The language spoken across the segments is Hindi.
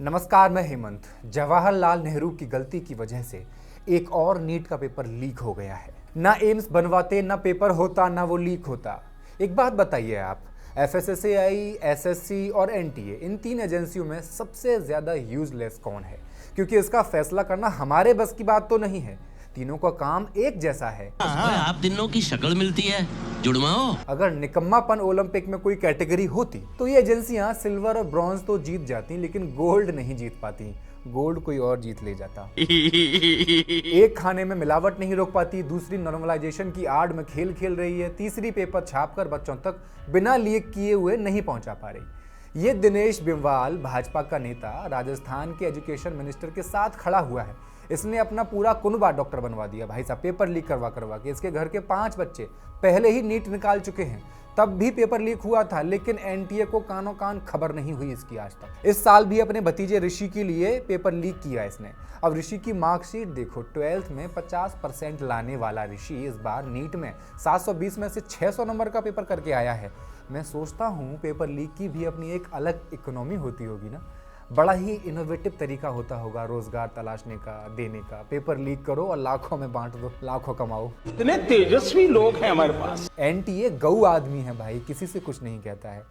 नमस्कार, मैं हेमंत। जवाहरलाल नेहरू की गलती की वजह से एक और नीट का पेपर लीक हो गया है। ना एम्स बनवाते, ना पेपर होता, ना वो लीक होता। एक बात बताइए आप, एफएसएसएआई, एसएससी और एनटीए, इन तीन एजेंसियों में सबसे ज्यादा यूजलेस कौन है? क्योंकि इसका फैसला करना हमारे बस की बात तो नहीं है। तीनों का काम एक जैसा है। आप तीनों की शक्ल मिलती है, जुड़वाओ। अगर निकम्मापन ओलंपिक में कोई कैटेगरी होती तो ये एजेंसियां सिल्वर और ब्रॉन्ज तो जीत जाती, लेकिन गोल्ड नहीं जीत पाती। गोल्ड कोई और जीत ले जाता। एक खाने में मिलावट नहीं रोक पाती, दूसरी नॉर्मलाइजेशन की आड़ में खेल खेल रही है, तीसरी पेपर छापकर बच्चों तक बिना लीक किए हुए नहीं पहुंचा पा रही। ये दिनेश बिमवाल, भाजपा का नेता, राजस्थान के एजुकेशन मिनिस्टर के साथ खड़ा हुआ है। इसने अपना पूरा कुनबा डॉक्टर बनवा दिया भाई साहब, पेपर लीक करवा करवा के। इसके घर के 5 बच्चे पहले ही नीट निकाल चुके हैं, तब भी पेपर लीक हुआ था, लेकिन एनटीए को कानों कान खबर नहीं हुई इसकी आज तक। इस साल भी अपने भतीजे ऋषि के लिए पेपर लीक किया इसने। अब ऋषि की मार्कशीट देखो, 12th में 50% लाने वाला ऋषि इस बार नीट में 720 में से 600 नंबर का पेपर करके आया है। मैं सोचता हूँ पेपर लीक की भी अपनी एक अलग इकोनॉमी होती होगी ना। बड़ा ही इनोवेटिव तरीका होता होगा रोजगार तलाशने का, देने का। पेपर लीक करो और लाखों में बांट दो, लाखों कमाओ। इतने तेजस्वी लोग हैं हमारे पास। एनटीए गऊ आदमी है भाई, किसी से कुछ नहीं कहता है।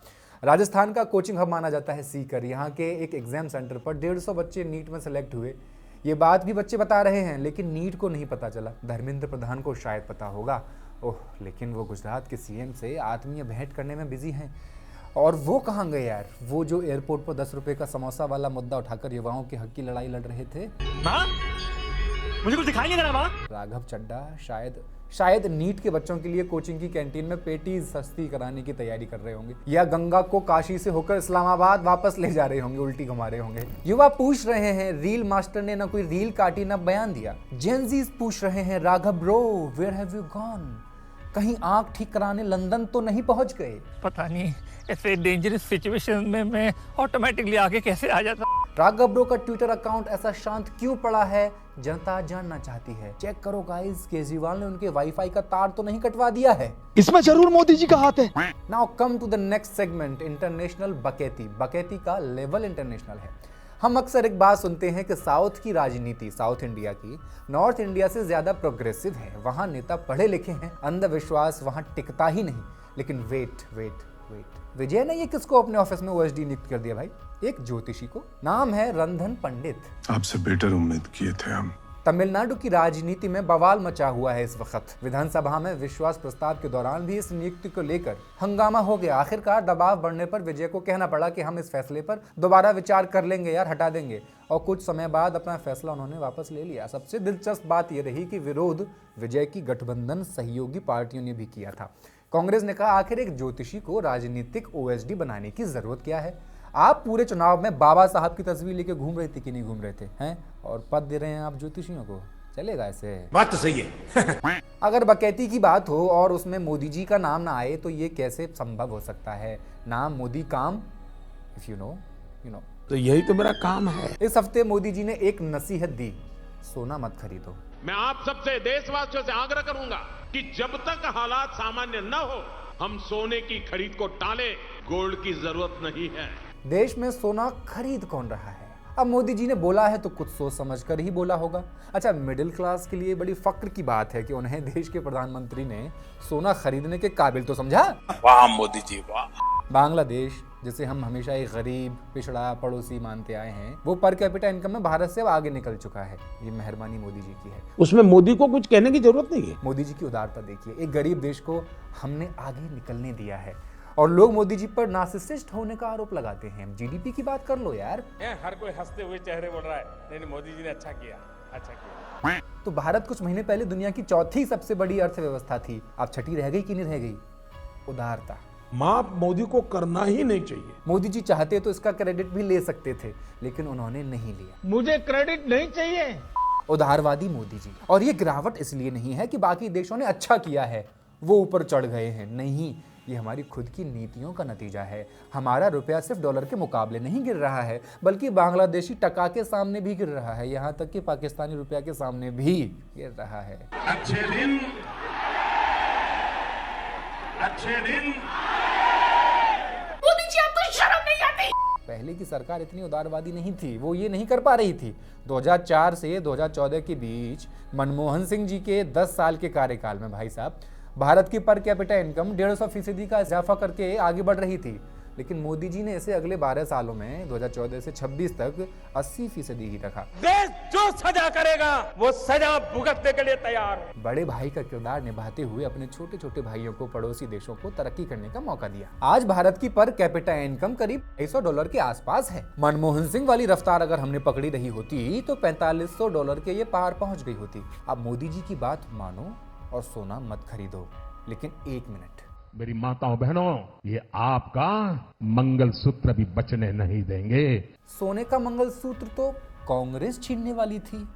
राजस्थान का कोचिंग हब माना जाता है सीकर। यहाँ के एक एग्जाम सेंटर पर 150 बच्चे नीट में सेलेक्ट हुए। ये बात भी बच्चे बता रहे हैं, लेकिन नीट को नहीं पता चला। धर्मेंद्र प्रधान को शायद पता होगा। ओह, लेकिन वो गुजरात के सीएम से आत्मीय भेंट करने में बिजी हैं। और वो कहाँ गए यार, वो जो एयरपोर्ट पर 10 रुपए का समोसा वाला मुद्दा उठाकर युवाओं के हक की लड़ाई लड़ रहे थे। मुझे कुछ दिखाई नहीं दे रहा माँ। राघव चड्डा शायद नीट के बच्चों के लिए कोचिंग की कैंटीन में पेटीज सस्ती कराने की तैयारी कर रहे होंगे, या गंगा को काशी से होकर इस्लामाबाद वापस ले जा रहे होंगे, उल्टी घुमा रहे होंगे। युवा पूछ रहे हैं, रील मास्टर ने ना कोई रील काटी ना बयान दिया। जेनजीज पूछ रहे हैं, Raghav bro where have you gone? कहीं आंख ठीक कराने लंदन तो नहीं पहुंच गए? पता नहीं ऐसे डेंजरस सिचुएशन में मैं ऑटोमेटिकली आगे कैसे आ जाता। राघव ब्रो का ट्विटर अकाउंट ऐसा शांत क्यों पड़ा है, जनता जानना चाहती है। चेक करो गाइस, केजरीवाल ने उनके वाईफाई का तार तो नहीं कटवा दिया है। इसमें जरूर मोदी जी का हाथ है। Now come to the next segment, international बकैती। बकैती का लेवल इंटरनेशनल है। हम अक्सर एक बात सुनते हैं कि साउथ की राजनीति, साउथ इंडिया की, नॉर्थ इंडिया से ज्यादा प्रोग्रेसिव है। वहां नेता पढ़े लिखे हैं, अंधविश्वास वहां टिकता ही नहीं। लेकिन वेट, विजय ने ये किसको अपने ऑफिस में ओएसडी नियुक्त कर दिया भाई? एक ज्योतिषी को। नाम है रंधन पंडित। आपसे बेटर उम्मीद किए थे हम। तमिलनाडु की राजनीति में बवाल मचा हुआ है इस वक्त। विधानसभा में विश्वास प्रस्ताव के दौरान भी इस नियुक्ति को लेकर हंगामा हो गया। आखिरकार दबाव बढ़ने पर विजय को कहना पड़ा कि हम इस फैसले पर दोबारा विचार कर लेंगे यार, हटा देंगे। और कुछ समय बाद अपना फैसला उन्होंने वापस ले लिया। सबसे दिलचस्प बात यह रही कि विरोध विजय की गठबंधन सहयोगी पार्टियों ने भी किया था। कांग्रेस ने कहा, आखिर एक ज्योतिषी को राजनीतिक ओएसडी बनाने की जरूरत क्या है? आप पूरे चुनाव में बाबा साहब की तस्वीर लेके घूम रहे थे कि नहीं घूम रहे थे हैं? और पद दे रहे हैं आप ज्योतिषियों को, चलेगा ऐसे? बात तो सही है। अगर बकैती की बात हो और उसमें मोदी जी का नाम ना आए तो ये कैसे संभव हो सकता है? नाम मोदी काम, if you know you know. तो यही तो मेरा काम है। इस हफ्ते मोदी जी ने एक नसीहत दी, सोना मत खरीदो। मैं आप सबसे, देशवासियों से आग्रह करूंगा कि जब तक हालात सामान्य न हो, हम सोने की खरीद को टालें। गोल्ड की जरूरत नहीं है। देश में सोना खरीद कौन रहा है? अब मोदी जी ने बोला है तो कुछ सोच समझ कर ही बोला होगा। अच्छा, मिडिल क्लास के लिए बड़ी फक्र की बात है कि उन्हें देश के प्रधानमंत्री ने सोना खरीदने के काबिल तो समझा। वाह मोदी जी वाह। बांग्लादेश, जिसे हम हमेशा एक गरीब, पिछड़ा पड़ोसी मानते आए हैं, वो पर कैपिटा इनकम में भारत से आगे निकल चुका है। ये मेहरबानी मोदी जी की है। उसमें मोदी को कुछ कहने की जरूरत नहीं है। मोदी जी की उदारता देखिए, एक गरीब देश को हमने आगे निकलने दिया है। और लोग मोदी जी पर नार्सिसिस्ट होने का आरोप लगाते हैं। जीडीपी की बात कर लो यार। हर कोई हंसते हुए चेहरे बोल रहा है, नहीं मोदी जी ने अच्छा किया। तो भारत कुछ महीने पहले दुनिया की चौथी सबसे बड़ी अर्थव्यवस्था थी, अब छठी रह गई कि नहीं रह गई? उदारता। माफ मोदी को करना ही नहीं चाहिए। मोदी जी चाहते तो इसका क्रेडिट भी ले सकते थे, लेकिन उन्होंने नहीं लिया। मुझे क्रेडिट नहीं चाहिए। उदारवादी मोदी जी। और ये गिरावट इसलिए नहीं है कि बाकी देशों ने अच्छा किया है, वो ऊपर चढ़ गए हैं, नहीं, ये हमारी खुद की नीतियों का नतीजा है। हमारा रुपया सिर्फ डॉलर के मुकाबले नहीं गिर रहा है, बल्कि बांग्लादेशी टका के सामने भी गिर रहा है, यहाँ तक कि पाकिस्तानी रुपया के सामने भी गिर रहा है। अच्छे दिन मोदी जी, आपको शर्म नहीं आती? पहले की सरकार इतनी उदारवादी नहीं थी, वो ये नहीं कर पा रही थी। 2004 से 2014 के बीच मनमोहन सिंह जी के 10 साल के कार्यकाल में भाई साहब भारत की पर कैपिटा इनकम 150% का इजाफा करके आगे बढ़ रही थी, लेकिन मोदी जी ने इसे अगले 12 सालों में 2014 से 26 तक 80% ही रखा। देश जो सजा करेगा वो सजा भुगतने के लिए तैयार है। बड़े भाई का किरदार निभाते हुए अपने छोटे छोटे भाइयों को पड़ोसी देशों को तरक्की करने का मौका दिया। आज भारत की पर कैपिटा इनकम करीब $250 के आसपास है। मनमोहन सिंह वाली रफ्तार अगर हमने पकड़ी रही होती तो $4500 के ये पार पहुंच गई होती। अब मोदी जी की बात मानो और सोना मत खरीदो, लेकिन 1 मिनट, मेरी माताओं बहनों, ये आपका मंगलसूत्र भी बचने नहीं देंगे। सोने का मंगलसूत्र तो कांग्रेस छीनने वाली थी,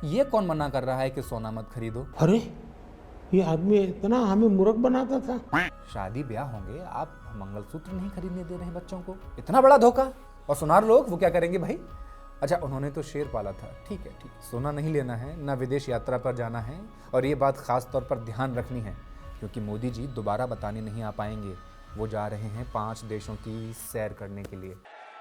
ये कौन मना कर रहा है कि सोना मत खरीदो? अरे ये आदमी इतना हमें मूर्ख बनाता था। शादी ब्याह होंगे, आप मंगलसूत्र नहीं खरीदने दे रहे हैं बच्चों को, इतना बड़ा धोखा। और सुनार लोग वो क्या करेंगे भाई? अच्छा, उन्होंने तो शेर पाला था, ठीक है, सोना नहीं लेना है, ना विदेश यात्रा पर जाना है, और ये बात खास तौर पर ध्यान रखनी है क्योंकि मोदी जी दोबारा बताने नहीं आ पाएंगे। वो जा रहे हैं 5 देशों की सैर करने के लिए।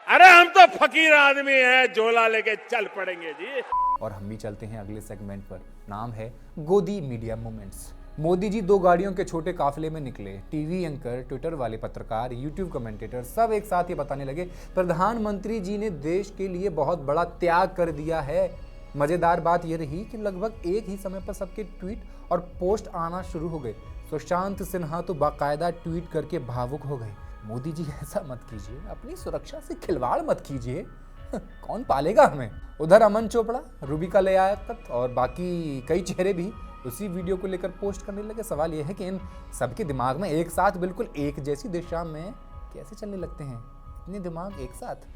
अरे हम तो फकीर आदमी हैं, झोला लेके चल पड़ेंगे जी। और हम भी चलते हैं अगले सेगमेंट पर, नाम है गोदी मीडिया मोमेंट्स। मोदी जी 2 गाड़ियों के छोटे काफिले में निकले। टीवी एंकर, ट्विटर वाले पत्रकार, यूट्यूब कमेंटेटर सब एक साथ ये बताने लगे प्रधानमंत्री जी ने देश के लिए बहुत बड़ा त्याग कर दिया है। मजेदार बात यह रही कि लगभग एक ही समय पर सबके ट्वीट और पोस्ट आना शुरू हो गए। सुशांत सिन्हा तो बाकायदा ट्वीट करके भावुक हो गए, मोदी जी ऐसा मत कीजिए, अपनी सुरक्षा से खिलवाड़ मत कीजिए, कौन पालेगा हमें। उधर अमन चोपड़ा, रूबिका लियाकत और बाकी कई चेहरे भी उसी वीडियो को लेकर पोस्ट करने लगे। सवाल यह है कि इन सबके दिमाग में एक साथ बिल्कुल एक जैसी दिशा में कैसे चलने लगते हैं? इतने दिमाग एक साथ,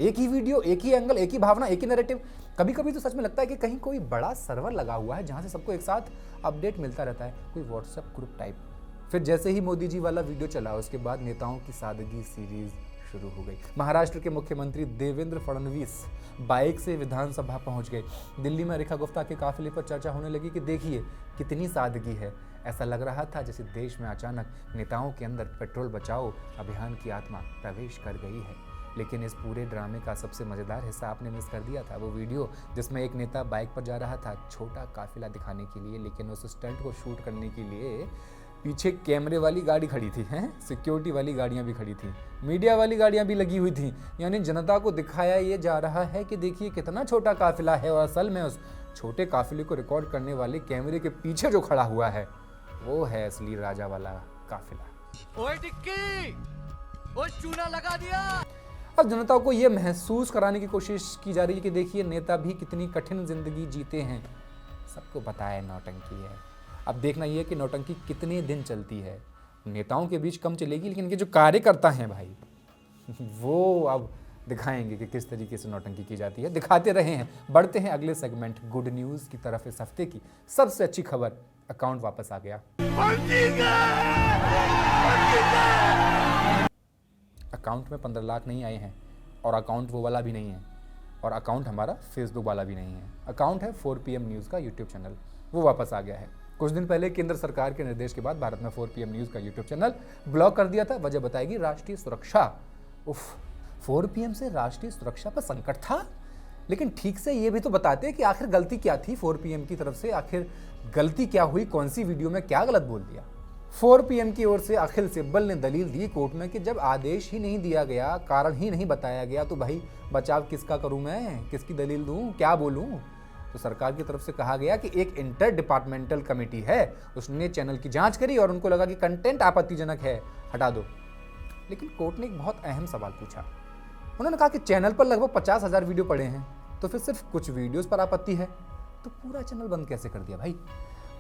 एक ही वीडियो, एक ही एंगल, एक ही भावना, एक ही नैरेटिव। कभी कभी तो सच में लगता है कि कहीं कोई बड़ा सर्वर लगा हुआ है जहां से सबको एक साथ अपडेट मिलता रहता है, कोई व्हाट्सएप ग्रुप टाइप। फिर जैसे ही मोदी जी वाला वीडियो चला, उसके बाद नेताओं की सादगी सीरीज शुरू हो गई। महाराष्ट्र के मुख्यमंत्री देवेंद्र फडणवीस बाइक से विधानसभा पहुंच गए। दिल्ली में रेखा गुप्ता के काफिले पर चर्चा होने लगी कि देखिए कितनी सादगी है। ऐसा लग रहा था जैसे देश में अचानक नेताओं के अंदर पेट्रोल बचाओ अभियान की आत्मा प्रवेश कर गई है। लेकिन इस पूरे ड्रामे का सबसे मज़ेदार हिस्सा आपने मिस कर दिया था, वो वीडियो जिसमें एक नेता बाइक पर जा रहा था छोटा काफिला दिखाने के लिए, लेकिन उस स्टंट को शूट करने के लिए पीछे कैमरे वाली गाड़ी खड़ी थी, हैं, सिक्योरिटी वाली गाड़ियां भी खड़ी थी, मीडिया वाली गाड़ियां भी लगी हुई थी। यानी जनता को दिखाया ये जा रहा है कि देखिए कितना छोटा काफिला है, और असल में उस छोटे काफिले को रिकॉर्ड करने वाले कैमरे के पीछे जो खड़ा हुआ है वो है असली राजा वाला काफिला। ओए टिक्की, ओए चूना लगा दिया। अब जनता को यह महसूस कराने की कोशिश की जा रही है कि देखिए नेता भी कितनी कठिन जिंदगी जीते हैं, सबको पता है नौटंकी है। अब देखना यह है कि नौटंकी कितने दिन चलती है। नेताओं के बीच कम चलेगी, लेकिन इनके जो कार्यकर्ता हैं भाई वो अब दिखाएंगे कि किस तरीके से नौटंकी की जाती है। दिखाते रहे हैं। बढ़ते हैं अगले सेगमेंट गुड न्यूज़ की तरफ। इस हफ्ते की सबसे अच्छी खबर, अकाउंट वापस आ गया। अकाउंट में 15 लाख नहीं आए हैं, और अकाउंट वो वाला भी नहीं है, और अकाउंट हमारा फेसबुक वाला भी नहीं है। अकाउंट है 4PM न्यूज़ का यूट्यूब चैनल, वो वापस आ गया है। कुछ दिन पहले केंद्र सरकार के निर्देश के बाद भारत में 4PM न्यूज़ का यूट्यूब चैनल ब्लॉक कर दिया था। वजह बताएगी राष्ट्रीय सुरक्षा। उफ, 4PM से राष्ट्रीय सुरक्षा पर संकट था, लेकिन ठीक से ये भी तो बताते हैं कि आखिर गलती क्या थी 4PM की तरफ से, आखिर गलती क्या हुई, कौन सी वीडियो में क्या गलत बोल दिया। 4PM की ओर से अखिल सिब्बल ने दलील दी कोर्ट में कि जब आदेश ही नहीं दिया गया, कारण ही नहीं बताया गया, तो भाई बचाव किसका करूं मैं, किसकी दलील दूं, क्या बोलूं। तो सरकार की तरफ से कहा गया कि एक इंटर डिपार्टमेंटल कमेटी है, उसने चैनल की जांच करी और उनको लगा कि कंटेंट आपत्तिजनक है, हटा दो। लेकिन कोर्ट ने एक बहुत अहम सवाल पूछा। उन्होंने कहा कि चैनल पर लगभग 50,000 वीडियो पड़े हैं, तो फिर सिर्फ कुछ वीडियोस पर आपत्ति है, तो पूरा चैनल बंद कैसे कर दिया भाई।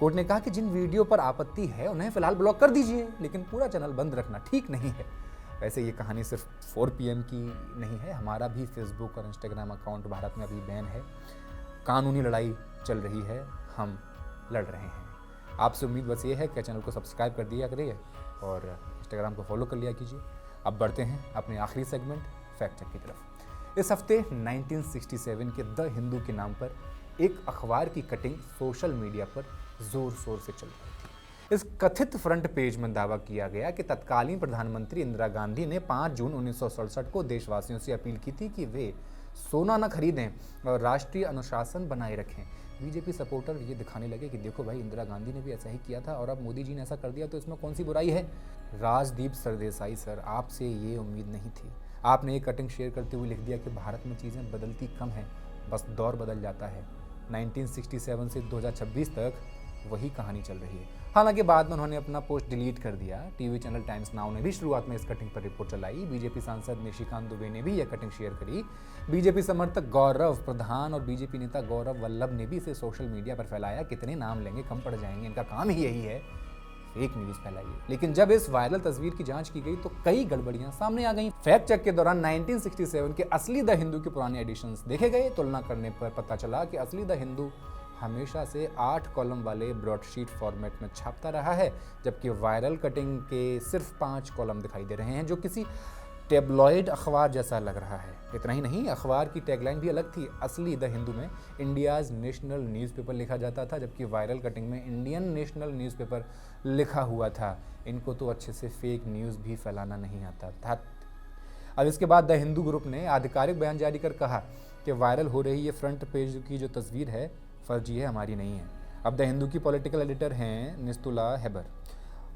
कोर्ट ने कहा कि जिन वीडियो पर आपत्ति है उन्हें फिलहाल ब्लॉक कर दीजिए, लेकिन पूरा चैनल बंद रखना ठीक नहीं है। वैसे ये कहानी सिर्फ 4PM की नहीं है, हमारा भी फेसबुक और इंस्टाग्राम अकाउंट भारत में अभी बैन है। कानूनी लड़ाई चल रही है, हम लड़ रहे हैं। आपसे उम्मीद बस ये है कि चैनल को सब्सक्राइब कर दिया करिए और इंस्टाग्राम को फॉलो कर लिया कीजिए। अब बढ़ते हैं अपने आखिरी सेगमेंट फैक्ट चेक की तरफ। इस हफ्ते 1967 के द हिंदू के नाम पर एक अखबार की कटिंग सोशल मीडिया पर जोर शोर से चल रही थी। इस कथित फ्रंट पेज में दावा किया गया कि तत्कालीन प्रधानमंत्री इंदिरा गांधी ने 5 जून 1967 को देशवासियों से अपील की थी कि वे सोना न खरीदें और राष्ट्रीय अनुशासन बनाए रखें। बीजेपी सपोर्टर ये दिखाने लगे कि देखो भाई, इंदिरा गांधी ने भी ऐसा ही किया था और अब मोदी जी ने ऐसा कर दिया तो इसमें कौन सी बुराई है। राजदीप सरदेसाई सर, आपसे ये उम्मीद नहीं थी। आपने ये कटिंग शेयर करते हुए लिख दिया कि भारत में चीज़ें बदलती कम हैं, बस दौर बदल जाता है। 1967 से 2026 तक वही कहानी चल रही है। हालांकि बाद में उन्होंने अपना पोस्ट डिलीट कर दिया। टीवी चैनल टाइम्स नाउ ने भी शुरुआत में इस कटिंग पर रिपोर्ट चलाई। बीजेपी सांसद निशिकांत दुबे ने भी यह कटिंग शेयर करी। बीजेपी समर्थक गौरव प्रधान और बीजेपी नेता गौरव वल्लभ ने भी इसे सोशल मीडिया पर फैलाया। कितने नाम लेंगे, कम पड़ जाएंगे, इनका काम ही यही है, फेक न्यूज़ फैलाइए। लेकिन जब इस वायरल तस्वीर की जांच की गई तो कई गड़बड़ियां सामने आ गईं। फैक्ट चेक के दौरान 1967 के असली द हिंदू के पुराने एडिशंस देखे गए। तुलना करने पर पता चला कि असली द हिंदू हमेशा से 8 कॉलम वाले ब्रॉडशीट फॉर्मेट में छापता रहा है, जबकि वायरल कटिंग के सिर्फ 5 कॉलम दिखाई दे रहे हैं, जो किसी टेबलॉइड अखबार जैसा लग रहा है। इतना ही नहीं, अखबार की टैगलाइन भी अलग थी। असली द हिंदू में इंडियाज़ नेशनल न्यूज़पेपर लिखा जाता था, जबकि वायरल कटिंग में इंडियन नेशनल न्यूज़पेपर लिखा हुआ था। इनको तो अच्छे से फेक न्यूज़ भी फैलाना नहीं आता था। अब इसके बाद द हिंदू ग्रुप ने आधिकारिक बयान जारी कर कहा कि वायरल हो रही ये फ्रंट पेज की जो तस्वीर है फर्जी है, हमारी नहीं है। अब द हिंदू की पॉलिटिकल एडिटर हैं निस्तुला हैबर।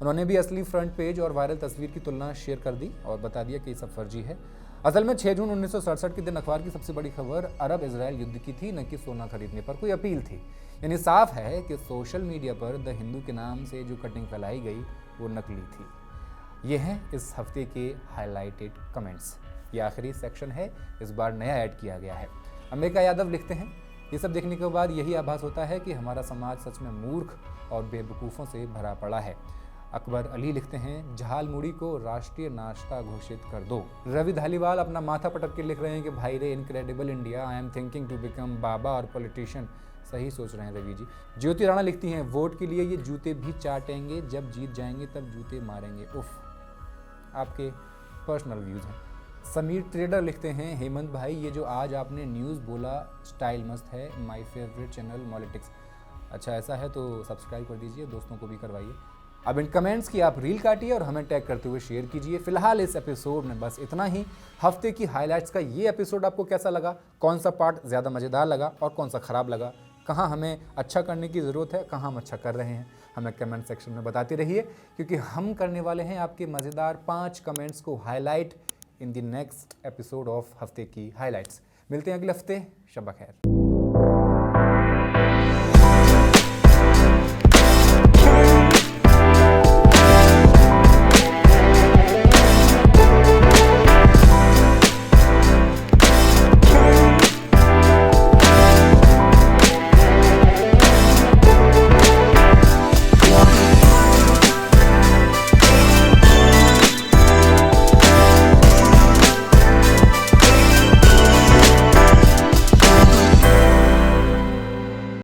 उन्होंने भी असली फ्रंट पेज और वायरल तस्वीर की तुलना शेयर कर दी और बता दिया कि ये सब फर्जी है। असल में 6 जून 1967 के दिन अखबार की सबसे बड़ी खबर अरब इजराइल युद्ध की थी, न कि सोना खरीदने पर कोई अपील थी। यानी साफ है कि सोशल मीडिया पर द हिंदू के नाम से जो कटिंग फैलाई गई वो नकली थी। ये हैं इस हफ्ते के हाईलाइटेड कमेंट्स। ये आखिरी सेक्शन है, इस बार नया ऐड किया गया है। अंबिका यादव लिखते हैं, ये सब देखने के बाद यही आभास होता है कि हमारा समाज सच में मूर्ख और बेवकूफ़ों से भरा पड़ा है। अकबर अली लिखते हैं, झालमुड़ी को राष्ट्रीय नाश्ता घोषित कर दो। रवि धालीवाल अपना माथा पटक के लिख रहे हैं कि भाई रे, incredible India, I am thinking to become बाबा और पॉलिटिशियन। सही सोच रहे हैं रवि जी। ज्योति राणा लिखती हैं, वोट के लिए ये जूते भी चाटेंगे, जब जीत जाएंगे तब जूते मारेंगे। उफ, आपके पर्सनल व्यूज़ हैं। समीर ट्रेडर लिखते हैं, हेमंत भाई, ये जो आज आपने न्यूज़ बोला स्टाइल मस्त है, माय फेवरेट चैनल मॉलिटिक्स। अच्छा ऐसा है तो सब्सक्राइब कर दीजिए, दोस्तों को भी करवाइए। अब इन कमेंट्स की आप रील काटिए और हमें टैग करते हुए शेयर कीजिए। फिलहाल इस एपिसोड में बस इतना ही। हफ्ते की हाइलाइट्स का ये एपिसोड आपको कैसा लगा, कौन सा पार्ट ज़्यादा मज़ेदार लगा और कौन सा ख़राब लगा, कहाँ हमें अच्छा करने की ज़रूरत है, कहाँ हम अच्छा कर रहे हैं, हमें कमेंट सेक्शन में बताते रहिए, क्योंकि हम करने वाले हैं आपके मज़ेदार 5 कमेंट्स को highlight in the next episode of हफ्ते की हाइलाइट्स। मिलते हैं अगले हफ्ते। शब्बा खैर।